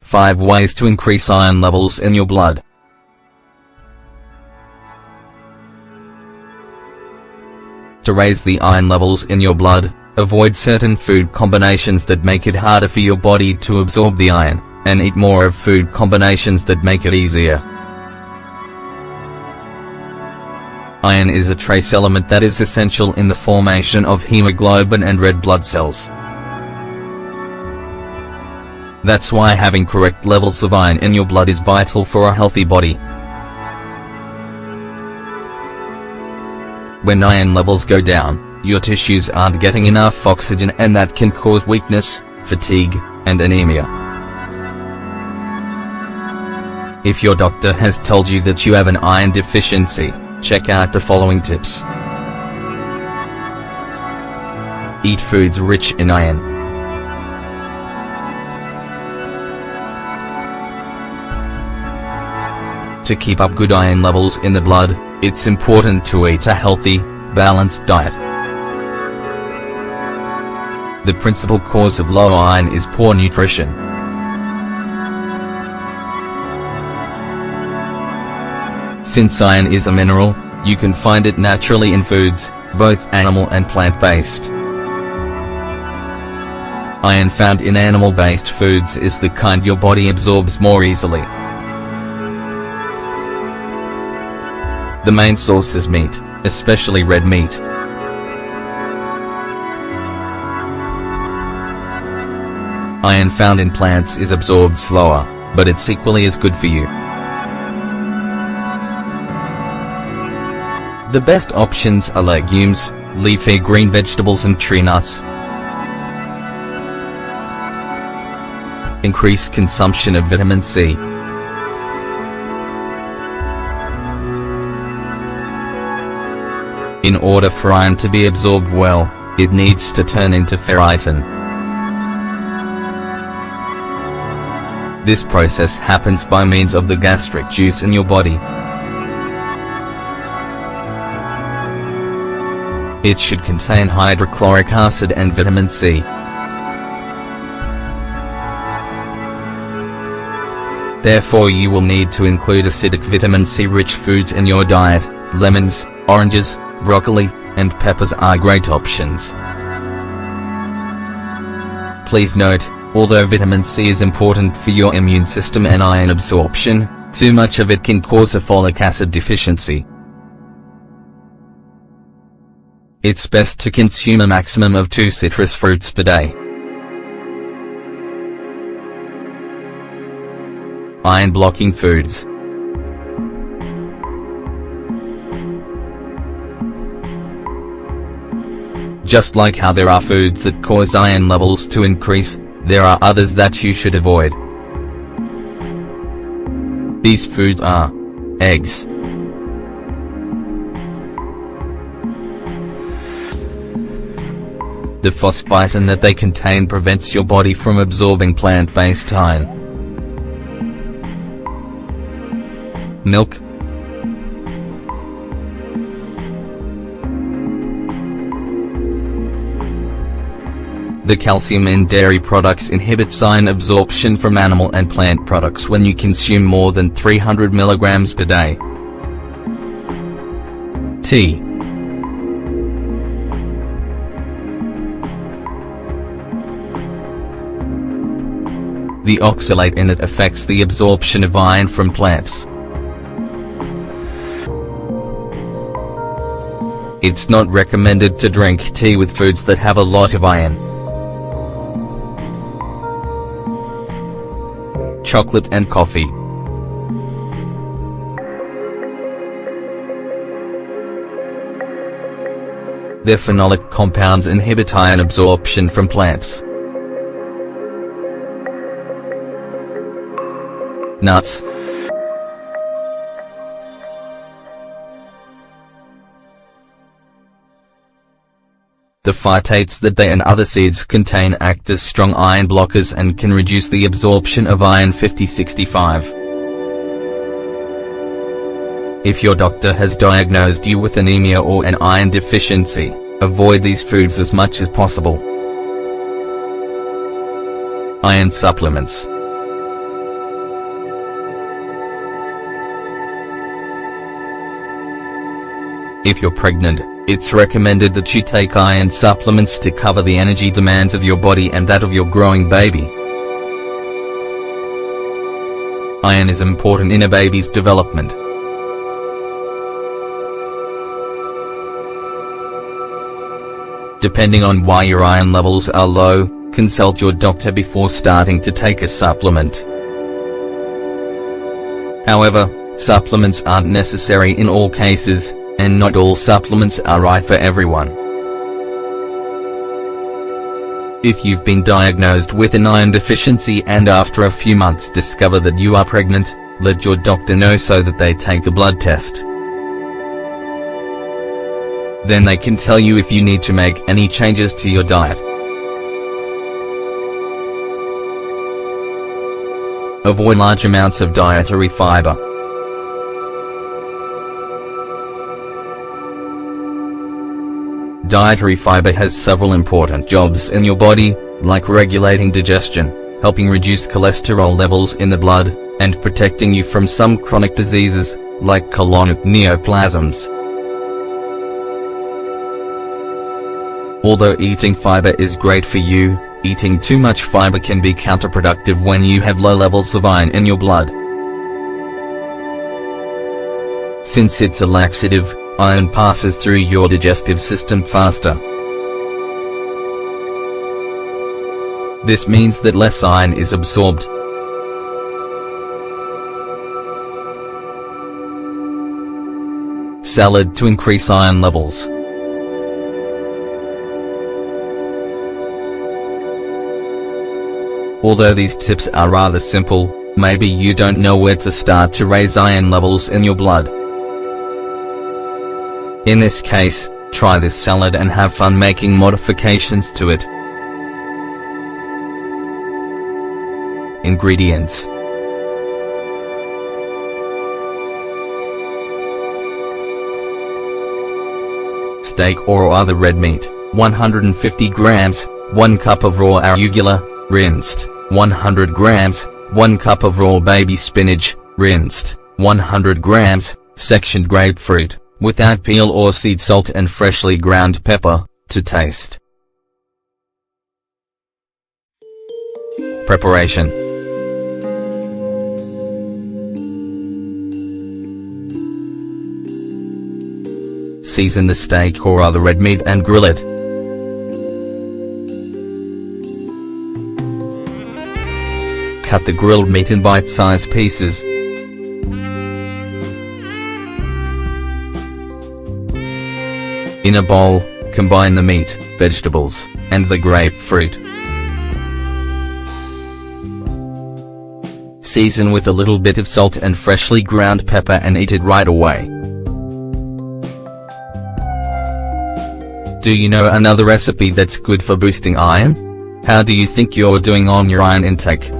5 ways to increase iron levels in your blood. To raise the iron levels in your blood, avoid certain food combinations that make it harder for your body to absorb the iron, and eat more of food combinations that make it easier. Iron is a trace element that is essential in the formation of hemoglobin and red blood cells. That's why having correct levels of iron in your blood is vital for a healthy body. When iron levels go down, your tissues aren't getting enough oxygen, and that can cause weakness, fatigue, and anemia. If your doctor has told you that you have an iron deficiency, check out the following tips. Eat foods rich in iron. To keep up good iron levels in the blood, it's important to eat a healthy, balanced diet. The principal cause of low iron is poor nutrition. Since iron is a mineral, you can find it naturally in foods, both animal and plant-based. Iron found in animal-based foods is the kind your body absorbs more easily. The main source is meat, especially red meat. Iron found in plants is absorbed slower, but it's equally as good for you. The best options are legumes, leafy green vegetables and tree nuts. Increase consumption of vitamin C. In order for iron to be absorbed well, it needs to turn into ferritin. This process happens by means of the gastric juice in your body. It should contain hydrochloric acid and vitamin C. Therefore you will need to include acidic vitamin C-rich foods in your diet. Lemons, oranges, broccoli, and peppers are great options. Please note, although vitamin C is important for your immune system and iron absorption, too much of it can cause a folic acid deficiency. It's best to consume a maximum of 2 citrus fruits per day. Iron-blocking foods. Just like how there are foods that cause iron levels to increase, there are others that you should avoid. These foods are eggs, the phosphatin that they contain prevents your body from absorbing plant-based iron. Milk, the calcium in dairy products inhibits iron absorption from animal and plant products when you consume more than 300 mg per day. Tea. The oxalate in it affects the absorption of iron from plants. It's not recommended to drink tea with foods that have a lot of iron. Chocolate and coffee. Their phenolic compounds inhibit iron absorption from plants. Nuts. The phytates that they and other seeds contain act as strong iron blockers and can reduce the absorption of iron 50-65. If your doctor has diagnosed you with anemia or an iron deficiency, avoid these foods as much as possible. Iron supplements. If you're pregnant, it's recommended that you take iron supplements to cover the energy demands of your body and that of your growing baby. Iron is important in a baby's development. Depending on why your iron levels are low, consult your doctor before starting to take a supplement. However, supplements aren't necessary in all cases, and not all supplements are right for everyone. If you've been diagnosed with an iron deficiency and after a few months discover that you are pregnant, let your doctor know so that they take a blood test. Then they can tell you if you need to make any changes to your diet. Avoid large amounts of dietary fiber. Dietary fiber has several important jobs in your body, like regulating digestion, helping reduce cholesterol levels in the blood, and protecting you from some chronic diseases, like colonic neoplasms. Although eating fiber is great for you, eating too much fiber can be counterproductive when you have low levels of iron in your blood. Since it's a laxative, iron passes through your digestive system faster. This means that less iron is absorbed. Salad to increase iron levels. Although these tips are rather simple, maybe you don't know where to start to raise iron levels in your blood. In this case, try this salad and have fun making modifications to it. Ingredients: steak or other red meat, 150 grams, 1 cup of raw arugula, rinsed, 100 grams, 1 cup of raw baby spinach, rinsed, 100 grams, sectioned grapefruit, without peel or seed, salt and freshly ground pepper, to taste. Preparation. Season the steak or other red meat and grill it. Cut the grilled meat in bite-sized pieces. In a bowl, combine the meat, vegetables, and the grapefruit. Season with a little bit of salt and freshly ground pepper and eat it right away. Do you know another recipe that's good for boosting iron? How do you think you're doing on your iron intake?